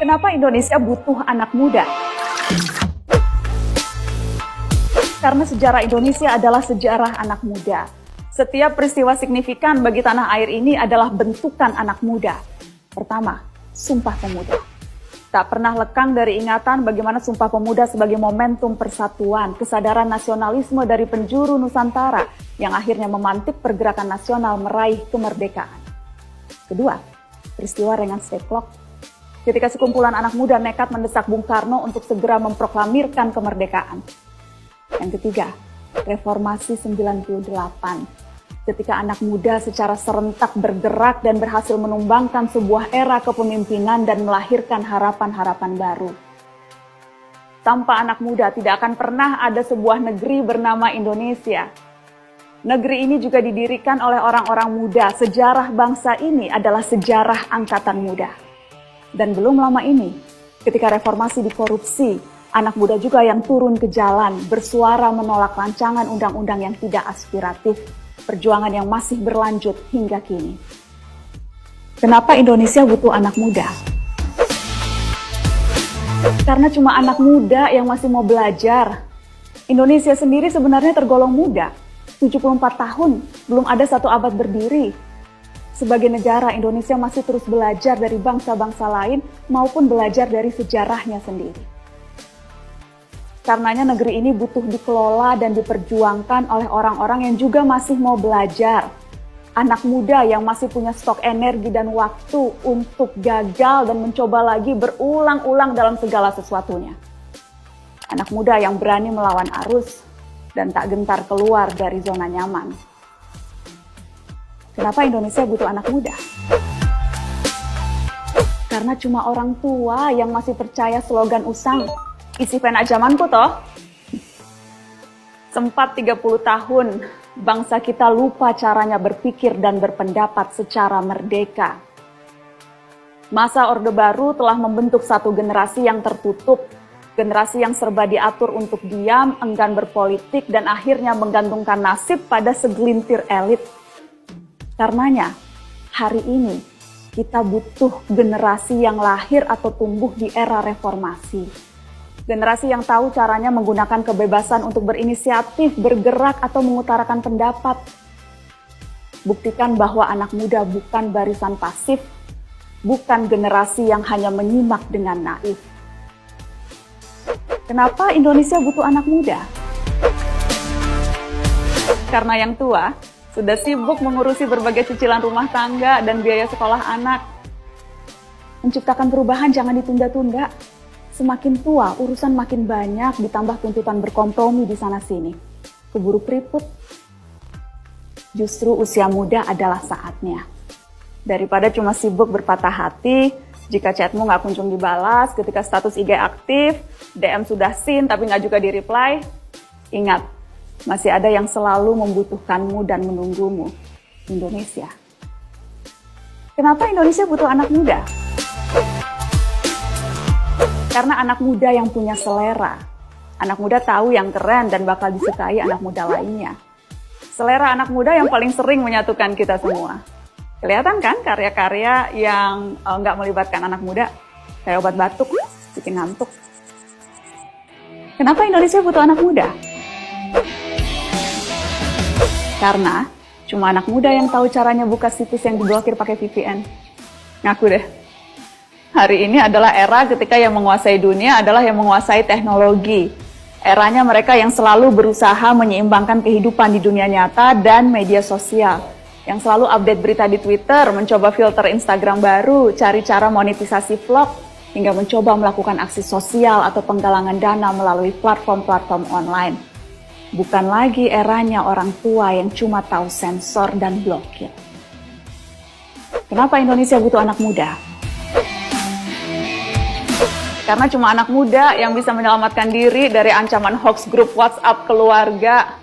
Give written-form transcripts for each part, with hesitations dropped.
Kenapa Indonesia butuh anak muda? Karena sejarah Indonesia adalah sejarah anak muda. Setiap peristiwa signifikan bagi tanah air ini adalah bentukan anak muda. Pertama, Sumpah Pemuda. Tak pernah lekang dari ingatan bagaimana Sumpah Pemuda sebagai momentum persatuan, kesadaran nasionalisme dari penjuru Nusantara yang akhirnya memantik pergerakan nasional meraih kemerdekaan. Kedua, peristiwa Rengas Dengklok. Ketika sekumpulan anak muda nekat mendesak Bung Karno untuk segera memproklamirkan kemerdekaan. Yang ketiga, Reformasi 98. Ketika anak muda secara serentak bergerak dan berhasil menumbangkan sebuah era kepemimpinan dan melahirkan harapan-harapan baru. Tanpa anak muda tidak akan pernah ada sebuah negeri bernama Indonesia. Negeri ini juga didirikan oleh orang-orang muda. Sejarah bangsa ini adalah sejarah angkatan muda. Dan belum lama ini, ketika reformasi dikorupsi, anak muda juga yang turun ke jalan, bersuara menolak rancangan undang-undang yang tidak aspiratif, perjuangan yang masih berlanjut hingga kini. Kenapa Indonesia butuh anak muda? Karena cuma anak muda yang masih mau belajar. Indonesia sendiri sebenarnya tergolong muda, 74 tahun, belum ada 1 abad berdiri. Sebagai negara, Indonesia masih terus belajar dari bangsa-bangsa lain maupun belajar dari sejarahnya sendiri. Karenanya negeri ini butuh dikelola dan diperjuangkan oleh orang-orang yang juga masih mau belajar. Anak muda yang masih punya stok energi dan waktu untuk gagal dan mencoba lagi berulang-ulang dalam segala sesuatunya. Anak muda yang berani melawan arus dan tak gentar keluar dari zona nyaman. Kenapa Indonesia butuh anak muda? Karena cuma orang tua yang masih percaya slogan usang, isi pena zamanku toh. Sempat 30 tahun, bangsa kita lupa caranya berpikir dan berpendapat secara merdeka. Masa Orde Baru telah membentuk satu generasi yang tertutup, generasi yang serba diatur untuk diam, enggan berpolitik, dan akhirnya menggantungkan nasib pada segelintir elit. Karenanya, hari ini kita butuh generasi yang lahir atau tumbuh di era reformasi. Generasi yang tahu caranya menggunakan kebebasan untuk berinisiatif, bergerak, atau mengutarakan pendapat. Buktikan bahwa anak muda bukan barisan pasif, bukan generasi yang hanya menyimak dengan naif. Kenapa Indonesia butuh anak muda? Karena yang tua sudah sibuk mengurusi berbagai cicilan rumah tangga dan biaya sekolah anak. Menciptakan perubahan jangan ditunda-tunda. Semakin tua, urusan makin banyak, ditambah tuntutan berkompromi di sana-sini. Keburu keriput. Justru usia muda adalah saatnya. Daripada cuma sibuk berpatah hati, jika chatmu nggak kunjung dibalas, ketika status IG aktif, DM sudah seen tapi nggak juga di-reply, ingat, masih ada yang selalu membutuhkanmu dan menunggumu, Indonesia. Kenapa Indonesia butuh anak muda? Karena anak muda yang punya selera. Anak muda tahu yang keren dan bakal disukai anak muda lainnya. Selera anak muda yang paling sering menyatukan kita semua. Kelihatan kan karya-karya yang nggak melibatkan anak muda? Kayak obat batuk, bikin ngantuk. Kenapa Indonesia butuh anak muda? Karena cuma anak muda yang tahu caranya buka situs yang diblokir pakai VPN. Ngaku deh. Hari ini adalah era ketika yang menguasai dunia adalah yang menguasai teknologi. Eranya mereka yang selalu berusaha menyeimbangkan kehidupan di dunia nyata dan media sosial. Yang selalu update berita di Twitter, mencoba filter Instagram baru, cari cara monetisasi vlog, hingga mencoba melakukan aksi sosial atau penggalangan dana melalui platform-platform online. Bukan lagi eranya orang tua yang cuma tahu sensor dan blokir. Kenapa Indonesia butuh anak muda? Karena cuma anak muda yang bisa menyelamatkan diri dari ancaman hoax grup WhatsApp keluarga.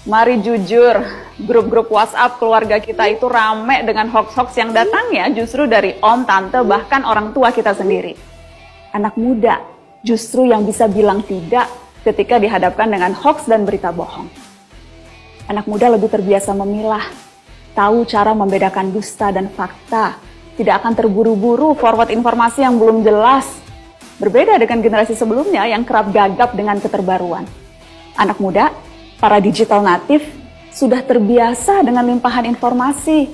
Mari jujur, grup-grup WhatsApp keluarga kita itu rame dengan hoax-hoax yang datangnya justru dari om, tante, bahkan orang tua kita sendiri. Anak muda justru yang bisa bilang tidak ketika dihadapkan dengan hoax dan berita bohong. Anak muda lebih terbiasa memilah, tahu cara membedakan dusta dan fakta, tidak akan terburu-buru forward informasi yang belum jelas. Berbeda dengan generasi sebelumnya yang kerap gagap dengan keterbaruan. Anak muda, para digital native, sudah terbiasa dengan limpahan informasi.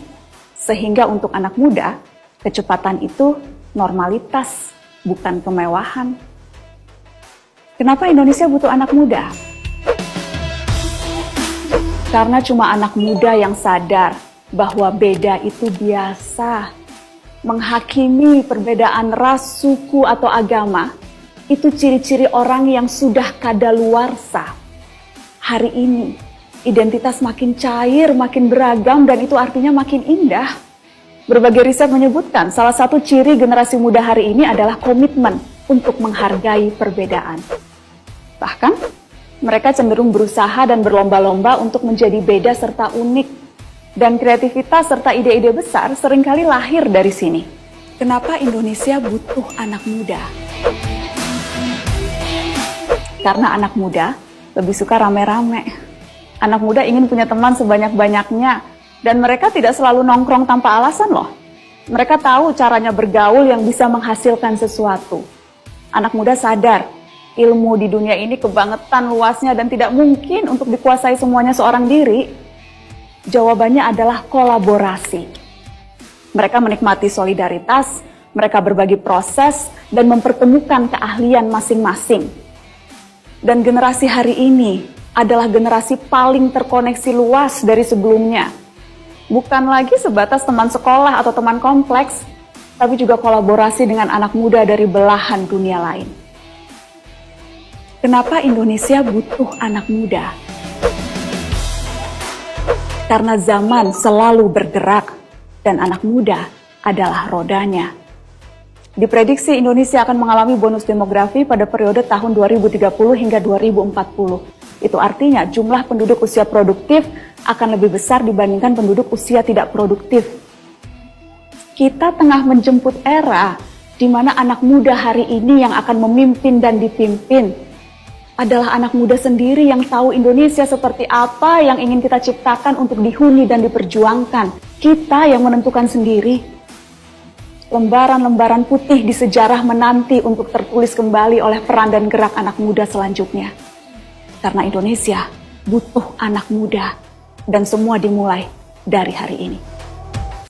Sehingga untuk anak muda, kecepatan itu normalitas, bukan kemewahan. Kenapa Indonesia butuh anak muda? Karena cuma anak muda yang sadar bahwa beda itu biasa. Menghakimi perbedaan ras, suku, atau agama, itu ciri-ciri orang yang sudah kadaluarsa. Hari ini, identitas makin cair, makin beragam, dan itu artinya makin indah. Berbagai riset menyebutkan salah satu ciri generasi muda hari ini adalah komitmen untuk menghargai perbedaan. Bahkan, mereka cenderung berusaha dan berlomba-lomba untuk menjadi beda serta unik. Dan kreativitas serta ide-ide besar seringkali lahir dari sini. Kenapa Indonesia butuh anak muda? Karena anak muda lebih suka rame-rame. Anak muda ingin punya teman sebanyak-banyaknya. Dan mereka tidak selalu nongkrong tanpa alasan loh. Mereka tahu caranya bergaul yang bisa menghasilkan sesuatu. Anak muda sadar, ilmu di dunia ini kebangetan luasnya dan tidak mungkin untuk dikuasai semuanya seorang diri. Jawabannya adalah kolaborasi. Mereka menikmati solidaritas, mereka berbagi proses, dan mempertemukan keahlian masing-masing. Dan generasi hari ini adalah generasi paling terkoneksi luas dari sebelumnya. Bukan lagi sebatas teman sekolah atau teman kompleks, tapi juga kolaborasi dengan anak muda dari belahan dunia lain. Kenapa Indonesia butuh anak muda? Karena zaman selalu bergerak dan anak muda adalah rodanya. Diprediksi Indonesia akan mengalami bonus demografi pada periode tahun 2030 hingga 2040. Itu artinya jumlah penduduk usia produktif akan lebih besar dibandingkan penduduk usia tidak produktif. Kita tengah menjemput era di mana anak muda hari ini yang akan memimpin dan dipimpin adalah anak muda sendiri yang tahu Indonesia seperti apa yang ingin kita ciptakan untuk dihuni dan diperjuangkan. Kita yang menentukan sendiri. Lembaran-lembaran putih di sejarah menanti untuk tertulis kembali oleh peran dan gerak anak muda selanjutnya. Karena Indonesia butuh anak muda dan semua dimulai dari hari ini.